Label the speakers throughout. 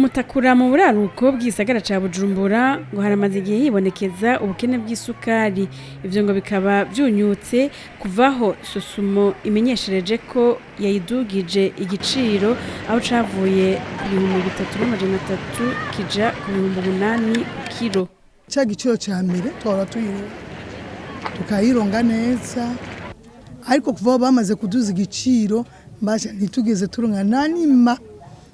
Speaker 1: Mutakura mu buraruko bw'isagara ca Bujumbura ngo haramaze igihe hibonekeza ubukene bw'isukari. Ivyo ngo bikaba vyunyutse kuvaho Sosumo imenyeshereje ko yayidugije igiciro aho cavuye ku 3,300 kija ku 8,000 ku kilo.
Speaker 2: Ca giciro ca mbere twara tukayironga neza, ariko kuva bamaze kuduza igiciro mbasha ntitugeze turonka nanima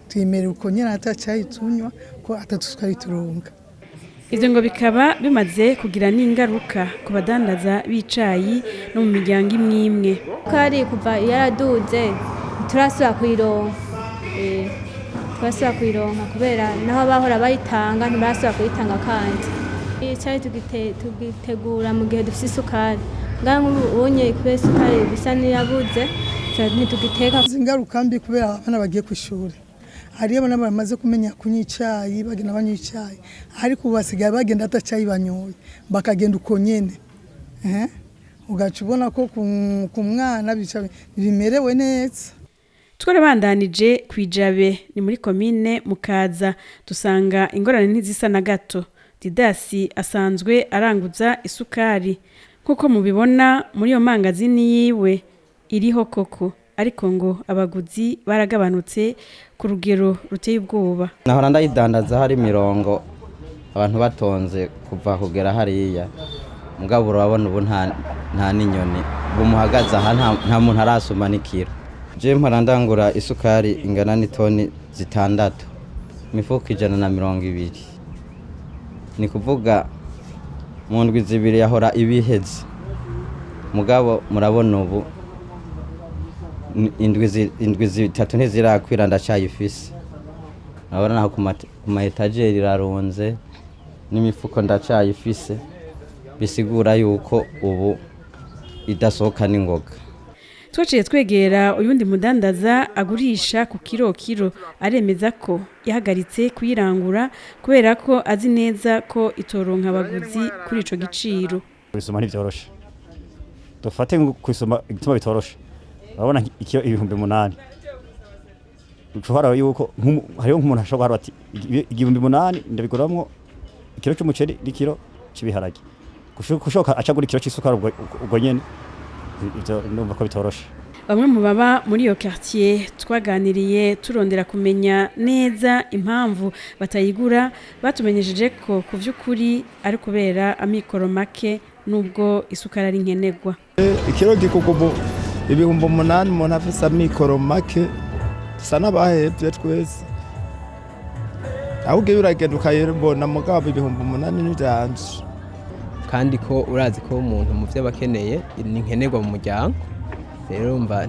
Speaker 2: twimere uko nyene atacayitunywa ko atatuskayituronga.
Speaker 1: Ivyo ngo bikaba bimaze kugira n'ingaruka ku badandaza bicayi no mu miryango imwe.
Speaker 3: Kari kuva yaraduze turasubira kuyironka kubera naho bahora bayitanga ntibarasubira kuyitanga kandi. Icyayi tugitegura mu gihe dufite isukari. Ngaho ubonye kubera isukari bisa n'iyabuze ntitugiteka.
Speaker 2: Ingaruka mbi kubera abana bagiye ku ishuri. Hariyo abana bamaze kumenya kunywa icayi bagenda banywa icayi, ariko basigaye bagenda atacayi banyoye bakagenda uko nyene. Ugaca ubona ko ku mwana bimerewe neza.
Speaker 1: Twarabandanije kw'i Jabe ni muri komine Mukaza, dusanga ingorane ntizisa na gato. Didasi asanzwe aranguza isukari kuko mubibona muri yo mangazini yiwe iriho koko, ariko ngo abaguzi baragabanutse ku rugero ruteye ubwoba.
Speaker 4: Nahora ndayidandaza hari mirongo abantu batonze kuva kugera hariya, mugabo urabona ubu nta n'inyoni bumuhagaze aha nta muntu arasuma n'ikiro. Je mpora ndangura isukari ingana n'itoni 6, imifuko 120. Ni kuvuga mu ndwi zibiri yahora ibiheze, mugabo murabona ubu indwi zitatu ntizirakwira ndacayifise. Urabona naho ku ma etajeri irarunze n'imifuko ndacayifise, bisigura yuko ubu idasohoka n'ingoga.
Speaker 1: Twaciye twegera uyundi mudandaza agurisha ku kiro aremeza ko yahagaritse kuyirangura kubera ko azi neza ko itoronka abaguzi kuri ico giciro.
Speaker 5: Kubisoma ntivyoroshe, dufate kubisoma igituma bitoroshe. Urabona ikiro 8,000. Ushobora yuko hariho nk'umuntu ashobora ati 8,000 ndabiguramwo ikiro cy'umuceri n'ikiro cy'ibiharage. Kushoka acagura ikiro cy'isukari ubwo nyene. Ivyo numva ko bitoroshe.
Speaker 1: Bamwe mu baba muri iyo quartier twaganiriye turondera kumenya neza impamvu batayigura, batumenyesheje ko ku vy'ukuri ari kubera amikoro make nubwo isukari ari nkenerwa.
Speaker 6: Ikiro gikugubu 8,000 umuntu afise amikoro make dusa n'abahevye twese. Ahubwo uragenda ukayibona mugabo 8,000 n'ijanje.
Speaker 7: Kandi ko urazi ko umuntu mu vyo bakeneye ni nkenerwa mu muryango, rero mba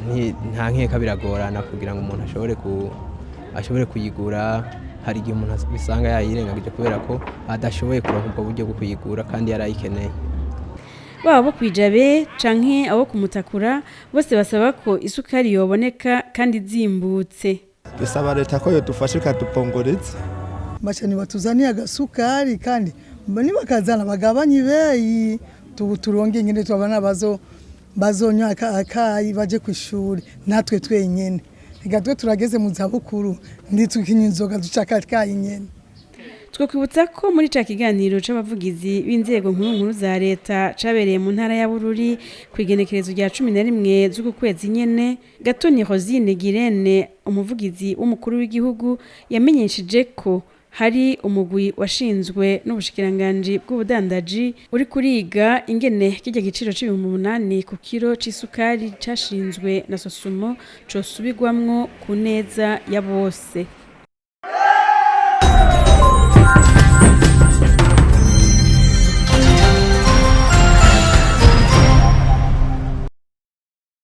Speaker 7: nta nkeka biragorana kugira ngo umuntu ashobore kuyigura. Hari igihe umuntu bisanga yayirengagije kubera ko adashoboye kuronka ubwo buryo bwo kuyigura kandi yarayikeneye.
Speaker 1: Baba bo kw'i Jabe canke abo ku Mutakura bose basaba ko isukari yoboneka kandi zimbutse.
Speaker 6: Bisaba leta ko yodufasha ikadupongoreza.
Speaker 2: Bacani batuzaniye agasukari kandi mbani bakazana bagabanye ibeyi turonge ingene twabana bazonywa akayi baje ku ishuri natwe twenyene. Igatwe turageze mu zabukuru nditukinya inzoga ducaka akayi nyene.
Speaker 1: Twokwibutsa ko muri ca kiganiro c'abavugizi b'inzego nkuru za leta cabereye mu ntara ya Bururi kwigenekerezo rya 11 z'uku kwezi nyene, Gatoni Rosine Girene umuvugizi w'umukuru w'igihugu yamenyesheje ko hari umugwi washinzwe n'ubushikiranganji bw'ubudandaji uri kuriga ingene kijya giciro c'8,000 ku kilo c'isukari cashinzwe na Sosumo cosubirwamwo ku neza ya bose.